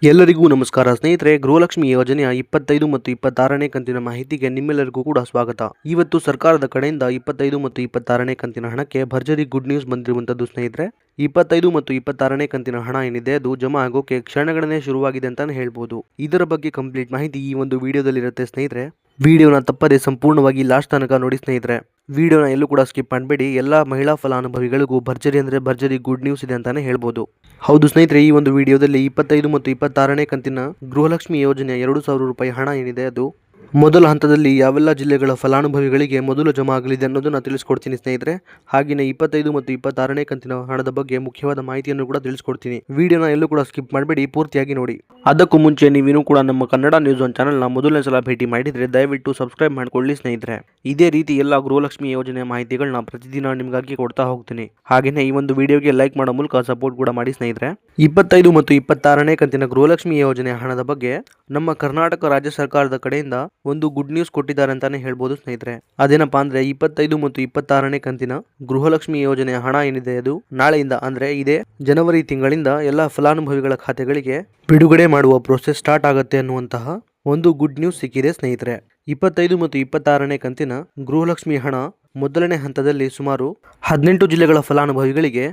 ಎಲ್ಲರಿಗೂ ನಮಸ್ಕಾರ ಸ್ನೇಹಿತರೆ. ಗೃಹಲಕ್ಷ್ಮಿ ಯೋಜನೆಯ 25 ಮತ್ತು 26ನೇ ಕಂತಿನ ಮಾಹಿತಿಗೆ ನಿಮ್ಮೆಲ್ಲರಿಗೂ ಕೂಡ ಸ್ವಾಗತ. ಇವತ್ತು ಸರ್ಕಾರದ ಕಡೆಯಿಂದ 25 ಮತ್ತು 26ನೇ ಕಂತಿನ ಹಣಕ್ಕೆ ಭರ್ಜರಿ ಗುಡ್ ನ್ಯೂಸ್ ಬಂದಿರುವಂತದ್ದು ಸ್ನೇಹಿತರೆ. 25 ಮತ್ತು 26ನೇ ಕಂತಿನ ಹಣ ಏನಿದೆ ಅದು ಜಮಾ ಆಗೋಕೆ ಕ್ಷಣಗಣನೆ ಶುರುವಾಗಿದೆ ಅಂತಾನೆ ಹೇಳ್ಬೋದು. ಇದರ ಬಗ್ಗೆ ಕಂಪ್ಲೀಟ್ ಮಾಹಿತಿ ಈ ಒಂದು ವಿಡಿಯೋದಲ್ಲಿ ಇರುತ್ತೆ ಸ್ನೇಹಿತರೆ. ವಿಡಿಯೋನ ತಪ್ಪದೆ ಸಂಪೂರ್ಣವಾಗಿ ಲಾಸ್ಟ್ ತನಕ ನೋಡಿ ಸ್ನೇಹಿತರೆ. ವಿಡಿಯೋನ ಎಲ್ಲೂ ಕೂಡ ಸ್ಕಿಪ್ ಮಾಡಬೇಡಿ. ಎಲ್ಲ ಮಹಿಳಾ ಫಲಾನುಭವಿಗಳಿಗೂ ಭರ್ಜರಿ ಅಂದರೆ ಭರ್ಜರಿ ಗುಡ್ ನ್ಯೂಸ್ ಇದೆ ಅಂತಾನೆ ಹೇಳ್ಬೋದು. ಹೌದು ಸ್ನೇಹಿತರೆ, ಈ ಒಂದು ವಿಡಿಯೋದಲ್ಲಿ 25 ಮತ್ತು 26ನೇ ಕಂತಿನ ಗೃಹಲಕ್ಷ್ಮಿ ಯೋಜನೆಯ 2,000 ರೂಪಾಯಿ ಹಣ ಏನಿದೆ ಅದು ಮೊದಲ ಹಂತದಲ್ಲಿ ಯಾವೆಲ್ಲ ಜಿಲ್ಲೆಗಳ ಫಲಾನುಭವಿಗಳಿಗೆ ಮೊದಲು ಜಮಾ ಆಗಲಿದೆ ಅನ್ನೋದನ್ನ ತಿಳಿಸ್ಕೊಡ್ತೀನಿ ಸ್ನೇಹಿತರೆ. ಹಾಗೆಯೇ 25 ಮತ್ತು 26ನೇ ಕಂತಿನ ಹಣದ ಬಗ್ಗೆ ಮುಖ್ಯವಾದ ಮಾಹಿತಿಯನ್ನು ಕೂಡ ತಿಳಿಸ್ಕೊಡ್ತೀನಿ. ವಿಡಿಯೋನ ಎಲ್ಲೂ ಕೂಡ ಸ್ಕಿಪ್ ಮಾಡಬೇಡಿ, ಪೂರ್ತಿಯಾಗಿ ನೋಡಿ. ಅದಕ್ಕೂ ಮುಂಚೆ ನೀವೇನು ಕೂಡ ನಮ್ಮ ಕನ್ನಡ ನ್ಯೂಸ್ ಒನ್ ಚಾನಲ್ನ ಮೊದಲನೇ ಸಲ ಭೇಟಿ ಮಾಡಿದರೆ ದಯವಿಟ್ಟು ಸಬ್ಸ್ಕ್ರೈಬ್ ಮಾಡ್ಕೊಳ್ಳಿ ಸ್ನೇಹಿತರೆ. ಇದೇ ರೀತಿ ಎಲ್ಲ ಗೃಹಲಕ್ಷ್ಮಿ ಯೋಜನೆಯ ಮಾಹಿತಿಗಳನ್ನ ಪ್ರತಿದಿನ ನಿಮಗಾಗಿ ಕೊಡ್ತಾ ಹೋಗ್ತೀನಿ. ಹಾಗೆಯೇ ಈ ಒಂದು ವಿಡಿಯೋಗೆ ಲೈಕ್ ಮಾಡೋ ಮೂಲಕ ಸಪೋರ್ಟ್ ಕೂಡ ಮಾಡಿ ಸ್ನೇಹಿತರೆ. 25 ಮತ್ತು 26ನೇ ಕಂತಿನ ಗೃಹಲಕ್ಷ್ಮಿ ಯೋಜನೆಯ ಹಣದ ಬಗ್ಗೆ ನಮ್ಮ ಕರ್ನಾಟಕ ರಾಜ್ಯ ಸರ್ಕಾರದ ಕಡೆಯಿಂದ ಒಂದು ಗುಡ್ ನ್ಯೂಸ್ ಕೊಟ್ಟಿದ್ದಾರೆ ಅಂತಾನೆ ಹೇಳ್ಬೋದು ಸ್ನೇಹಿತರೆ. ಅದೇನಪ್ಪಾ ಅಂದ್ರೆ 25 ಮತ್ತು 26ನೇ ಕಂತಿನ ಗೃಹಲಕ್ಷ್ಮಿ ಯೋಜನೆಯ ಹಣ ಏನಿದೆ ಅದು ನಾಳೆಯಿಂದ ಅಂದ್ರೆ ಇದೇ ಜನವರಿ ತಿಂಗಳಿಂದ ಎಲ್ಲ ಫಲಾನುಭವಿಗಳ ಖಾತೆಗಳಿಗೆ ಬಿಡುಗಡೆ ಮಾಡುವ ಪ್ರೋಸೆಸ್ ಸ್ಟಾರ್ಟ್ ಆಗುತ್ತೆ ಅನ್ನುವಂತಹ ಒಂದು ಗುಡ್ ನ್ಯೂಸ್ ಸಿಕ್ಕಿದೆ ಸ್ನೇಹಿತರೆ. 25 ಮತ್ತು 26ನೇ ಕಂತಿನ ಗೃಹಲಕ್ಷ್ಮಿ ಹಣ ಮೊದಲನೇ ಹಂತದಲ್ಲಿ ಸುಮಾರು 18 ಜಿಲ್ಲೆಗಳ ಫಲಾನುಭವಿಗಳಿಗೆ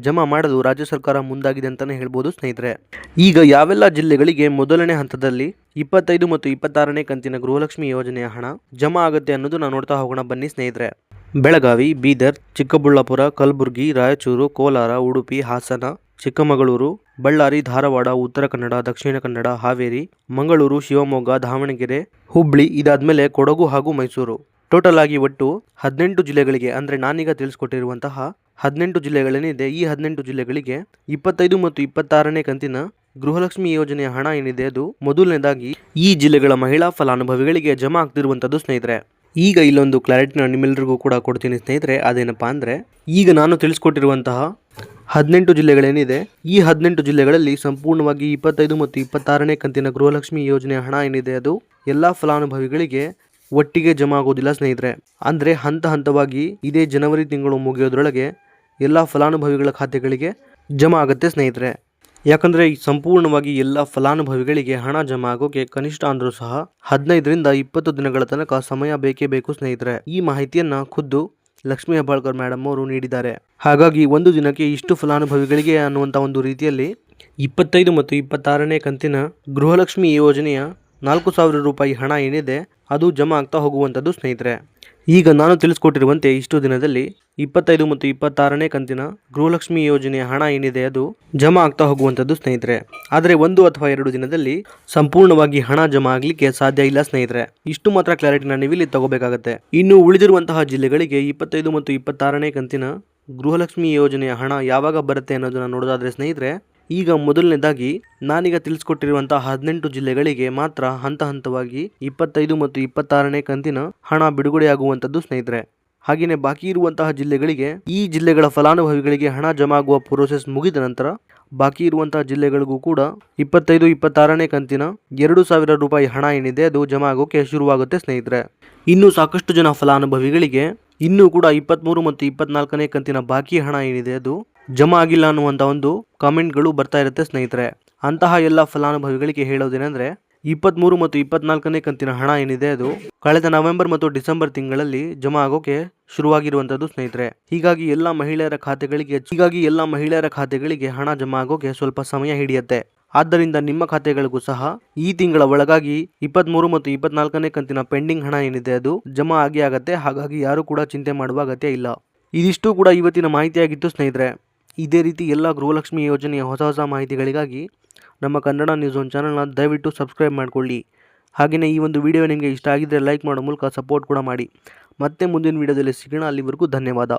ಜಮಾ ಮಾಡಲು ರಾಜ್ಯ ಸರ್ಕಾರ ಮುಂದಾಗಿದೆ ಅಂತಾನೆ ಹೇಳ್ಬೋದು ಸ್ನೇಹಿತರೆ. ಈಗ ಯಾವೆಲ್ಲ ಜಿಲ್ಲೆಗಳಿಗೆ ಮೊದಲನೇ ಹಂತದಲ್ಲಿ 25 ಮತ್ತು 26ನೇ ಕಂತಿನ ಗೃಹಲಕ್ಷ್ಮಿ ಯೋಜನೆಯ ಹಣ ಜಮಾ ಆಗುತ್ತೆ ಅನ್ನೋದು ನಾವು ನೋಡ್ತಾ ಹೋಗೋಣ ಬನ್ನಿ ಸ್ನೇಹಿತರೆ. ಬೆಳಗಾವಿ, ಬೀದರ್, ಚಿಕ್ಕಬಳ್ಳಾಪುರ, ಕಲಬುರಗಿ, ರಾಯಚೂರು, ಕೋಲಾರ, ಉಡುಪಿ, ಹಾಸನ, ಚಿಕ್ಕಮಗಳೂರು, ಬಳ್ಳಾರಿ, ಧಾರವಾಡ, ಉತ್ತರ ಕನ್ನಡ, ದಕ್ಷಿಣ ಕನ್ನಡ, ಹಾವೇರಿ, ಮಂಗಳೂರು, ಶಿವಮೊಗ್ಗ, ದಾವಣಗೆರೆ, ಹುಬ್ಳಿ, ಇದಾದ್ಮೇಲೆ ಕೊಡಗು ಹಾಗೂ ಮೈಸೂರು. ಟೋಟಲ್ ಆಗಿ ಒಟ್ಟು 18 ಜಿಲ್ಲೆಗಳಿಗೆ ಅಂದ್ರೆ ನಾನೀಗ ತಿಳಿಸ್ಕೊಟ್ಟಿರುವಂತಹ 18 ಜಿಲ್ಲೆಗಳೇನಿದೆ ಈ 18 ಜಿಲ್ಲೆಗಳಿಗೆ 25 ಮತ್ತು 26ನೇ ಕಂತಿನ ಗೃಹಲಕ್ಷ್ಮಿ ಯೋಜನೆಯ ಹಣ ಏನಿದೆ ಅದು ಮೊದಲನೇದಾಗಿ ಈ ಜಿಲ್ಲೆಗಳ ಮಹಿಳಾ ಫಲಾನುಭವಿಗಳಿಗೆ ಜಮಾ ಆಗ್ತಿರುವಂತದ್ದು ಸ್ನೇಹಿತರೆ. ಈಗ ಇಲ್ಲೊಂದು ಕ್ಲಾರಿಟಿನ ನಿಮ್ಮೆಲ್ಲರಿಗೂ ಕೂಡ ಕೊಡ್ತೀನಿ ಸ್ನೇಹಿತರೆ. ಅದೇನಪ್ಪಾ ಅಂದ್ರೆ ಈಗ ನಾನು ತಿಳಿಸ್ಕೊಟ್ಟಿರುವಂತಹ 18 ಜಿಲ್ಲೆಗಳೇನಿದೆ ಈ 18 ಜಿಲ್ಲೆಗಳಲ್ಲಿ ಸಂಪೂರ್ಣವಾಗಿ 25 ಮತ್ತು 26ನೇ ಕಂತಿನ ಗೃಹಲಕ್ಷ್ಮಿ ಯೋಜನೆಯ ಹಣ ಏನಿದೆ ಅದು ಎಲ್ಲಾ ಫಲಾನುಭವಿಗಳಿಗೆ ಒಟ್ಟಿಗೆ ಜಮಾ ಆಗೋದಿಲ್ಲ ಸ್ನೇಹಿತರೆ. ಅಂದ್ರೆ ಹಂತ ಹಂತವಾಗಿ ಇದೇ ಜನವರಿ ತಿಂಗಳು ಮುಗಿಯೋದ್ರೊಳಗೆ ಎಲ್ಲ ಫಲಾನುಭವಿಗಳ ಖಾತೆಗಳಿಗೆ ಜಮಾ ಆಗುತ್ತೆ ಸ್ನೇಹಿತರೆ. ಯಾಕಂದ್ರೆ ಸಂಪೂರ್ಣವಾಗಿ ಎಲ್ಲ ಫಲಾನುಭವಿಗಳಿಗೆ ಹಣ ಜಮಾ ಆಗೋಕೆ ಕನಿಷ್ಠ ಅಂದ್ರೂ ಸಹ 15ರಿಂದ 20 ದಿನಗಳ ತನಕ ಸಮಯ ಬೇಕೇ ಬೇಕು ಸ್ನೇಹಿತರೆ. ಈ ಮಾಹಿತಿಯನ್ನ ಖುದ್ದು ಲಕ್ಷ್ಮೀ ಹೆಬ್ಬಾಳ್ಕರ್ ಮೇಡಮ್ ಅವರು ನೀಡಿದ್ದಾರೆ. ಹಾಗಾಗಿ ಒಂದು ದಿನಕ್ಕೆ ಇಷ್ಟು ಫಲಾನುಭವಿಗಳಿಗೆ ಅನ್ನುವಂಥ ಒಂದು ರೀತಿಯಲ್ಲಿ 25 ಮತ್ತು 26ನೇ ಕಂತಿನ ಗೃಹಲಕ್ಷ್ಮಿ ಯೋಜನೆಯ 4,000 ರೂಪಾಯಿ ಹಣ ಏನಿದೆ ಅದು ಜಮಾ ಆಗ್ತಾ ಹೋಗುವಂಥದ್ದು ಸ್ನೇಹಿತರೆ. ಈಗ ನಾನು ತಿಳಿಸ್ಕೊಟ್ಟಿರುವಂತೆ ಇಷ್ಟು ದಿನದಲ್ಲಿ 25 ಮತ್ತು 26ನೇ ಕಂತಿನ ಗೃಹಲಕ್ಷ್ಮಿ ಯೋಜನೆಯ ಹಣ ಏನಿದೆ ಅದು ಜಮಾ ಆಗ್ತಾ ಹೋಗುವಂಥದ್ದು ಸ್ನೇಹಿತರೆ. ಆದರೆ 1 ಅಥವಾ 2 ದಿನದಲ್ಲಿ ಸಂಪೂರ್ಣವಾಗಿ ಹಣ ಜಮಾ ಆಗ್ಲಿಕ್ಕೆ ಸಾಧ್ಯ ಇಲ್ಲ ಸ್ನೇಹಿತರೆ. ಇಷ್ಟು ಮಾತ್ರ ಕ್ಲಾರಿಟಿನ ನೀವಿಲ್ಲಿ ತಗೋಬೇಕಾಗತ್ತೆ. ಇನ್ನು ಉಳಿದಿರುವಂತಹ ಜಿಲ್ಲೆಗಳಿಗೆ 25 ಮತ್ತು 26ನೇ ಕಂತಿನ ಗೃಹಲಕ್ಷ್ಮಿ ಯೋಜನೆಯ ಹಣ ಯಾವಾಗ ಬರುತ್ತೆ ಅನ್ನೋದನ್ನ ನೋಡೋದಾದ್ರೆ ಸ್ನೇಹಿತರೆ, ಈಗ ಮೊದಲನೇದಾಗಿ ನಾನೀಗ ತಿಳಿಸ್ಕೊಟ್ಟಿರುವಂತಹ 18 ಜಿಲ್ಲೆಗಳಿಗೆ ಮಾತ್ರ ಹಂತ ಹಂತವಾಗಿ 25 ಮತ್ತು 26ನೇ ಕಂತಿನ ಹಣ ಬಿಡುಗಡೆಯಾಗುವಂಥದ್ದು ಸ್ನೇಹಿತರೆ. ಹಾಗೆಯೇ ಬಾಕಿ ಇರುವಂತಹ ಜಿಲ್ಲೆಗಳಿಗೆ ಈ ಜಿಲ್ಲೆಗಳ ಫಲಾನುಭವಿಗಳಿಗೆ ಹಣ ಜಮಾ ಆಗುವ ಪ್ರೋಸೆಸ್ ಮುಗಿದ ನಂತರ ಬಾಕಿ ಇರುವಂತಹ ಜಿಲ್ಲೆಗಳಿಗೂ ಕೂಡ 25, 26ನೇ ಕಂತಿನ 2,000 ರೂಪಾಯಿ ಹಣ ಏನಿದೆ ಅದು ಜಮಾ ಆಗೋಕೆ ಶುರುವಾಗುತ್ತೆ ಸ್ನೇಹಿತರೆ. ಇನ್ನು ಸಾಕಷ್ಟು ಜನ ಫಲಾನುಭವಿಗಳಿಗೆ ಇನ್ನೂ ಕೂಡ 23 ಮತ್ತು 24ನೇ ಕಂತಿನ ಬಾಕಿ ಹಣ ಏನಿದೆ ಅದು ಜಮಾ ಆಗಿಲ್ಲ ಅನ್ನುವಂಥ ಒಂದು ಕಾಮೆಂಟ್ಗಳು ಬರ್ತಾ ಇರುತ್ತೆ ಸ್ನೇಹಿತರೆ. ಅಂತಹ ಎಲ್ಲ ಫಲಾನುಭವಿಗಳಿಗೆ ಹೇಳೋದೇನೆಂದ್ರೆ 23 ಮತ್ತು 24ನೇ ಕಂತಿನ ಹಣ ಏನಿದೆ ಅದು ಕಳೆದ ನವೆಂಬರ್ ಮತ್ತು ಡಿಸೆಂಬರ್ ತಿಂಗಳಲ್ಲಿ ಜಮಾ ಆಗೋಕೆ ಶುರುವಾಗಿರುವಂತದ್ದು ಸ್ನೇಹಿತರೆ. ಹೀಗಾಗಿ ಎಲ್ಲ ಮಹಿಳೆಯರ ಖಾತೆಗಳಿಗೆ ಹಣ ಜಮಾ ಆಗೋಕೆ ಸ್ವಲ್ಪ ಸಮಯ ಹಿಡಿಯುತ್ತೆ. ಆದ್ದರಿಂದ ನಿಮ್ಮ ಖಾತೆಗಳಿಗೂ ಸಹ ಈ ತಿಂಗಳ ಒಳಗಾಗಿ 23 ಮತ್ತು 24ನೇ ಕಂತಿನ ಪೆಂಡಿಂಗ್ ಹಣ ಏನಿದೆ ಅದು ಜಮಾ ಆಗತ್ತೆ. ಹಾಗಾಗಿ ಯಾರು ಕೂಡ ಚಿಂತೆ ಮಾಡುವ ಅಗತ್ಯ ಇಲ್ಲ. ಇದಿಷ್ಟು ಕೂಡ ಇವತ್ತಿನ ಮಾಹಿತಿಯಾಗಿತ್ತು ಸ್ನೇಹಿತರೆ. ಇದೇ ರೀತಿ ಎಲ್ಲ ಗೃಹಲಕ್ಷ್ಮಿ ಯೋಜನೆಯ ಹೊಸ ಮಾಹಿತಿಗಳಿಗಾಗಿ ನಮ್ಮ ಕನ್ನಡ ನ್ಯೂಸ್ ಒನ್ ಚಾನಲ್ನ ದಯವಿಟ್ಟು ಸಬ್ಸ್ಕ್ರೈಬ್ ಮಾಡಿಕೊಳ್ಳಿ. ಹಾಗೆಯೇ ಈ ಒಂದು ವಿಡಿಯೋ ನಿಮಗೆ ಇಷ್ಟ ಆಗಿದ್ದರೆ ಲೈಕ್ ಮಾಡೋ ಮೂಲಕ ಸಪೋರ್ಟ್ ಕೂಡ ಮಾಡಿ. ಮತ್ತೆ ಮುಂದಿನ ವಿಡಿಯೋದಲ್ಲಿ ಸಿಗೋಣ. ಅಲ್ಲಿವರೆಗೂ ಧನ್ಯವಾದ.